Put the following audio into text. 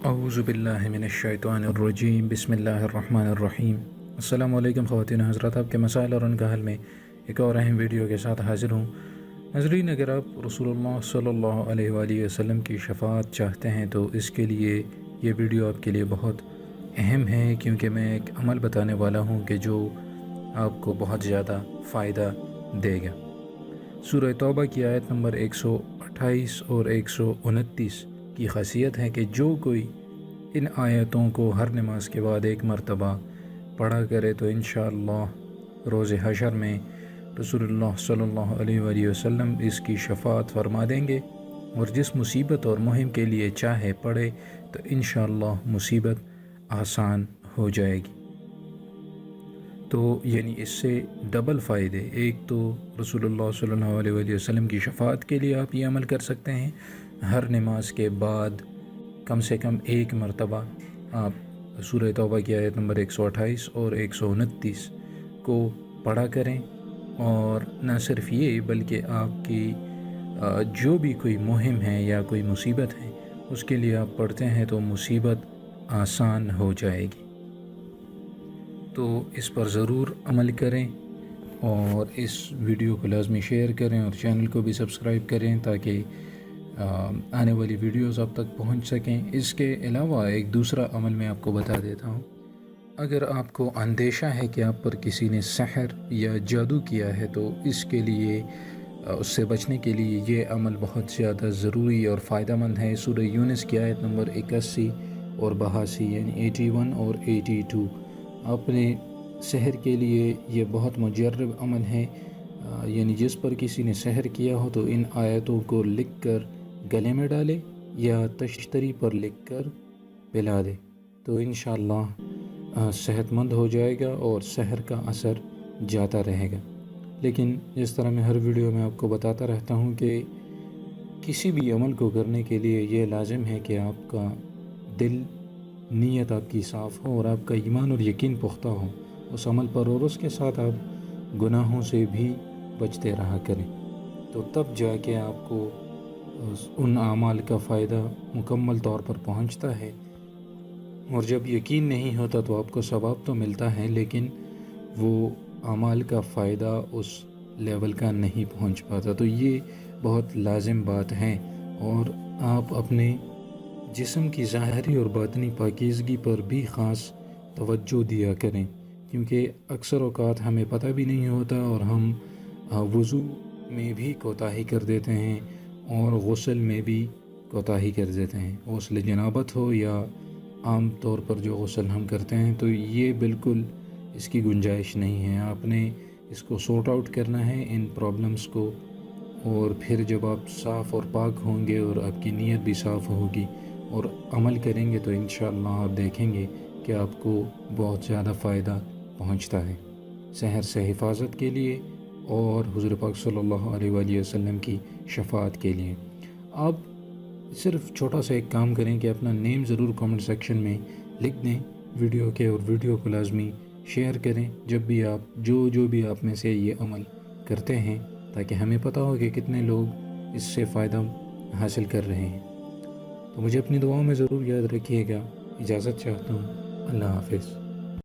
اعوذ باللہ من الشیطان الرجیم بسم اللہ الرحمن الرحیم۔ السلام علیکم خواتین حضرات، آپ کے مسائل اور ان کا حل میں ایک اور اہم ویڈیو کے ساتھ حاضر ہوں۔ ناظرین، اگر آپ رسول اللہ صلی اللہ علیہ وآلہ وسلم کی شفاعت چاہتے ہیں تو اس کے لیے یہ ویڈیو آپ کے لیے بہت اہم ہے، کیونکہ میں ایک عمل بتانے والا ہوں کہ جو آپ کو بہت زیادہ فائدہ دے گا۔ سورہ توبہ کی آیت نمبر 128 اور 129 کی خاصیت ہے کہ جو کوئی ان آیتوں کو ہر نماز کے بعد ایک مرتبہ پڑھا کرے تو انشاءاللہ روز حشر میں رسول اللہ صلی اللہ علیہ وآلہ وسلم اس کی شفاعت فرما دیں گے، اور جس مصیبت اور مہم کے لیے چاہے پڑھے تو انشاءاللہ مصیبت آسان ہو جائے گی۔ تو یعنی اس سے ڈبل فائدے، ایک تو رسول اللہ صلی اللہ علیہ وآلہ وسلم کی شفاعت کے لیے آپ یہ عمل کر سکتے ہیں، ہر نماز کے بعد کم سے کم ایک مرتبہ آپ سورہ توبہ کی آیت نمبر 128 اور 129 کو پڑھا کریں، اور نہ صرف یہ بلکہ آپ کی جو بھی کوئی مہم ہے یا کوئی مصیبت ہے اس کے لیے آپ پڑھتے ہیں تو مصیبت آسان ہو جائے گی۔ تو اس پر ضرور عمل کریں اور اس ویڈیو کو لازمی شیئر کریں اور چینل کو بھی سبسکرائب کریں تاکہ آنے والی ویڈیوز آپ تک پہنچ سکیں۔ اس کے علاوہ ایک دوسرا عمل میں آپ کو بتا دیتا ہوں۔ اگر آپ کو اندیشہ ہے کہ آپ پر کسی نے سحر یا جادو کیا ہے تو اس کے لیے اس سے بچنے کے لیے یہ عمل بہت زیادہ ضروری اور فائدہ مند ہے۔ سورہ یونس کی آیت نمبر 81 اور 82 یعنی 81 اور 82، اپنے سحر کے لیے یہ بہت مجرب عمل ہے، یعنی جس پر کسی نے سحر کیا ہو تو ان آیتوں کو لکھ کر گلے میں ڈالے یا تشتری پر لکھ کر پلا دے تو انشاءاللہ صحت مند ہو جائے گا اور سحر کا اثر جاتا رہے گا۔ لیکن جس طرح میں ہر ویڈیو میں آپ کو بتاتا رہتا ہوں کہ کسی بھی عمل کو کرنے کے لیے یہ لازم ہے کہ آپ کا دل، نیت آپ کی صاف ہو اور آپ کا ایمان اور یقین پختہ ہو اس عمل پر، اور اس کے ساتھ آپ گناہوں سے بھی بچتے رہا کریں، تو تب جا کے آپ کو ان اعمال کا فائدہ مکمل طور پر پہنچتا ہے۔ اور جب یقین نہیں ہوتا تو آپ کو ثواب تو ملتا ہے لیکن وہ اعمال کا فائدہ اس لیول کا نہیں پہنچ پاتا۔ تو یہ بہت لازم بات ہے، اور آپ اپنے جسم کی ظاہری اور باطنی پاکیزگی پر بھی خاص توجہ دیا کریں، کیونکہ اکثر اوقات ہمیں پتہ بھی نہیں ہوتا اور ہم وضو میں بھی کوتاہی کر دیتے ہیں اور غسل میں بھی کوتاہی کر دیتے ہیں، غسل جنابت ہو یا عام طور پر جو غسل ہم کرتے ہیں، تو یہ بالکل اس کی گنجائش نہیں ہے۔ آپ نے اس کو سورٹ آؤٹ کرنا ہے، ان پرابلمس کو، اور پھر جب آپ صاف اور پاک ہوں گے اور آپ کی نیت بھی صاف ہوگی اور عمل کریں گے تو انشاءاللہ آپ دیکھیں گے کہ آپ کو بہت زیادہ فائدہ پہنچتا ہے سحر سے حفاظت کے لیے اور حضور پاک صلی اللہ علیہ وآلہ وسلم کی شفاعت کے لیے۔ آپ صرف چھوٹا سا ایک کام کریں کہ اپنا نیم ضرور کامنٹ سیکشن میں لکھ دیں ویڈیو کے، اور ویڈیو کو لازمی شیئر کریں جب بھی آپ جو بھی آپ میں سے یہ عمل کرتے ہیں، تاکہ ہمیں پتہ ہو کہ کتنے لوگ اس سے فائدہ حاصل کر رہے ہیں۔ تو مجھے اپنی دعاؤں میں ضرور یاد رکھیے گا۔ اجازت چاہتا ہوں، اللہ حافظ۔